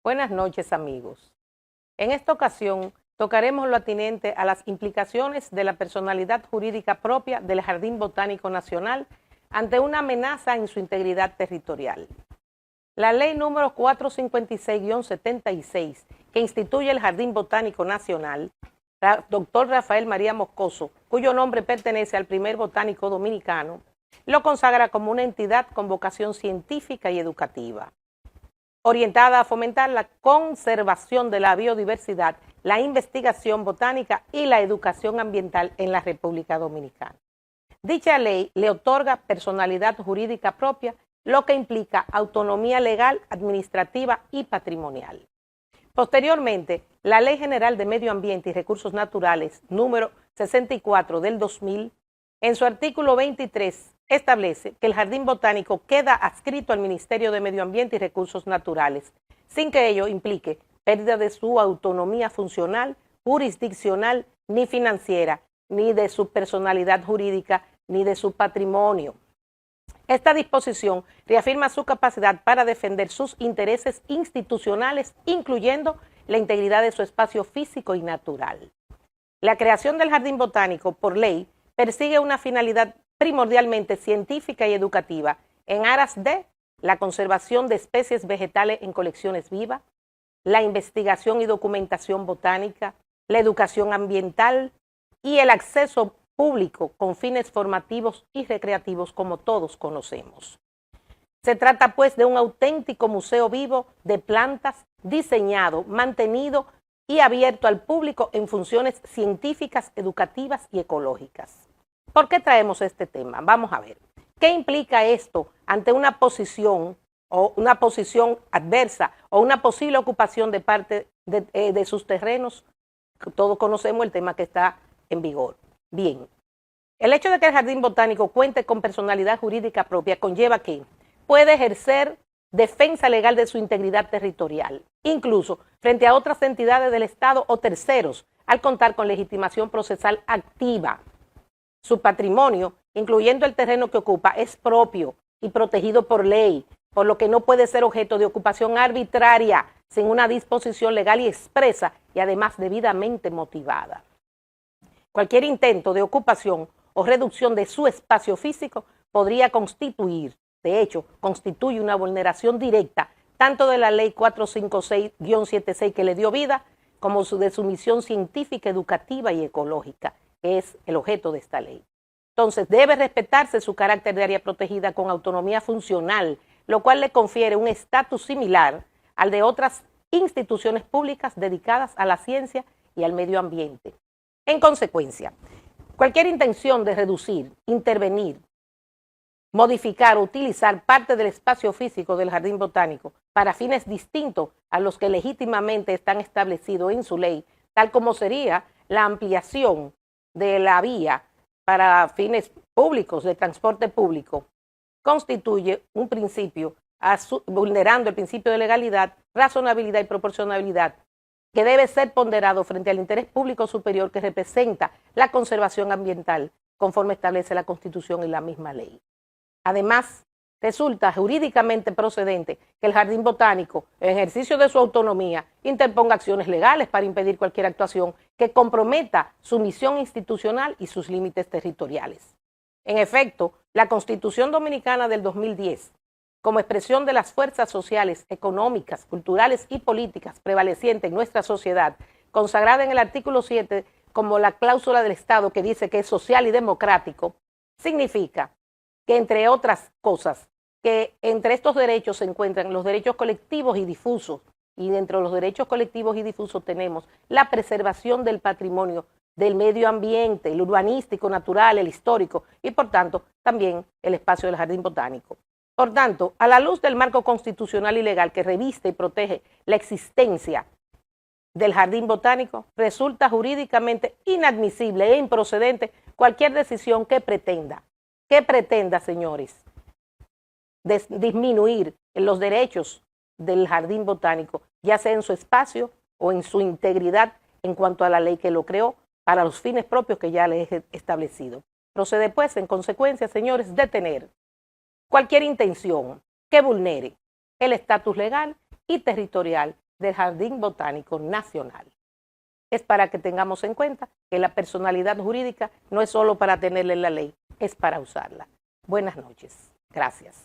Buenas noches, amigos. En esta ocasión tocaremos lo atinente a las implicaciones de la personalidad jurídica propia del Jardín Botánico Nacional ante una amenaza en su integridad territorial. La ley número 456-76, que instituye el Jardín Botánico Nacional, Dr. Rafael María Moscoso, cuyo nombre pertenece al primer botánico dominicano, lo consagra como una entidad con vocación científica y educativa, orientada a fomentar la conservación de la biodiversidad, la investigación botánica y la educación ambiental en la República Dominicana. Dicha ley le otorga personalidad jurídica propia, lo que implica autonomía legal, administrativa y patrimonial. Posteriormente, la Ley General de Medio Ambiente y Recursos Naturales, número 64 del 2000, en su artículo 23, establece que el Jardín Botánico queda adscrito al Ministerio de Medio Ambiente y Recursos Naturales, sin que ello implique pérdida de su autonomía funcional, jurisdiccional, ni financiera, ni de su personalidad jurídica, ni de su patrimonio. Esta disposición reafirma su capacidad para defender sus intereses institucionales, incluyendo la integridad de su espacio físico y natural. La creación del Jardín Botánico, por ley, persigue una finalidad primordialmente científica y educativa en aras de la conservación de especies vegetales en colecciones vivas, la investigación y documentación botánica, la educación ambiental y el acceso público con fines formativos y recreativos como todos conocemos. Se trata pues de un auténtico museo vivo de plantas, diseñado, mantenido y abierto al público en funciones científicas, educativas y ecológicas. ¿Por qué traemos este tema? Vamos a ver. ¿Qué implica esto ante una posición o una posición adversa o una posible ocupación de parte de sus terrenos? Todos conocemos el tema que está en vigor. Bien, el hecho de que el Jardín Botánico cuente con personalidad jurídica propia conlleva que puede ejercer defensa legal de su integridad territorial, incluso frente a otras entidades del Estado o terceros, al contar con legitimación procesal activa. Su patrimonio, incluyendo el terreno que ocupa, es propio y protegido por ley, por lo que no puede ser objeto de ocupación arbitraria, sin una disposición legal y expresa y además debidamente motivada. Cualquier intento de ocupación o reducción de su espacio físico podría constituir, de hecho, constituye una vulneración directa tanto de la ley 456-76 que le dio vida, como de su misión científica, educativa y ecológica, que es el objeto de esta ley. Entonces, debe respetarse su carácter de área protegida con autonomía funcional, lo cual le confiere un estatus similar al de otras instituciones públicas dedicadas a la ciencia y al medio ambiente. En consecuencia, cualquier intención de reducir, intervenir, modificar o utilizar parte del espacio físico del Jardín Botánico para fines distintos a los que legítimamente están establecidos en su ley, tal como sería la ampliación de la vía para fines públicos, de transporte público, constituye un principio, vulnerando el principio de legalidad, razonabilidad y proporcionalidad, que debe ser ponderado frente al interés público superior que representa la conservación ambiental, conforme establece la Constitución y la misma ley. Además, resulta jurídicamente procedente que el Jardín Botánico, en ejercicio de su autonomía, interponga acciones legales para impedir cualquier actuación que comprometa su misión institucional y sus límites territoriales. En efecto, la Constitución Dominicana del 2010, como expresión de las fuerzas sociales, económicas, culturales y políticas prevalecientes en nuestra sociedad, consagrada en el artículo 7 como la cláusula del Estado que dice que es social y democrático, significa que, entre otras cosas, que entre estos derechos se encuentran los derechos colectivos y difusos, y dentro de los derechos colectivos y difusos tenemos la preservación del patrimonio, del medio ambiente, el urbanístico, natural, el histórico, y por tanto también el espacio del Jardín Botánico. Por tanto, a la luz del marco constitucional y legal que reviste y protege la existencia del Jardín Botánico, resulta jurídicamente inadmisible e improcedente cualquier decisión que pretenda, señores, disminuir los derechos del Jardín Botánico, ya sea en su espacio o en su integridad en cuanto a la ley que lo creó para los fines propios que ya les he establecido. Procede pues, en consecuencia, señores, detener cualquier intención que vulnere el estatus legal y territorial del Jardín Botánico Nacional. Es para que tengamos en cuenta que la personalidad jurídica no es solo para tenerla en la ley, es para usarla. Buenas noches. Gracias.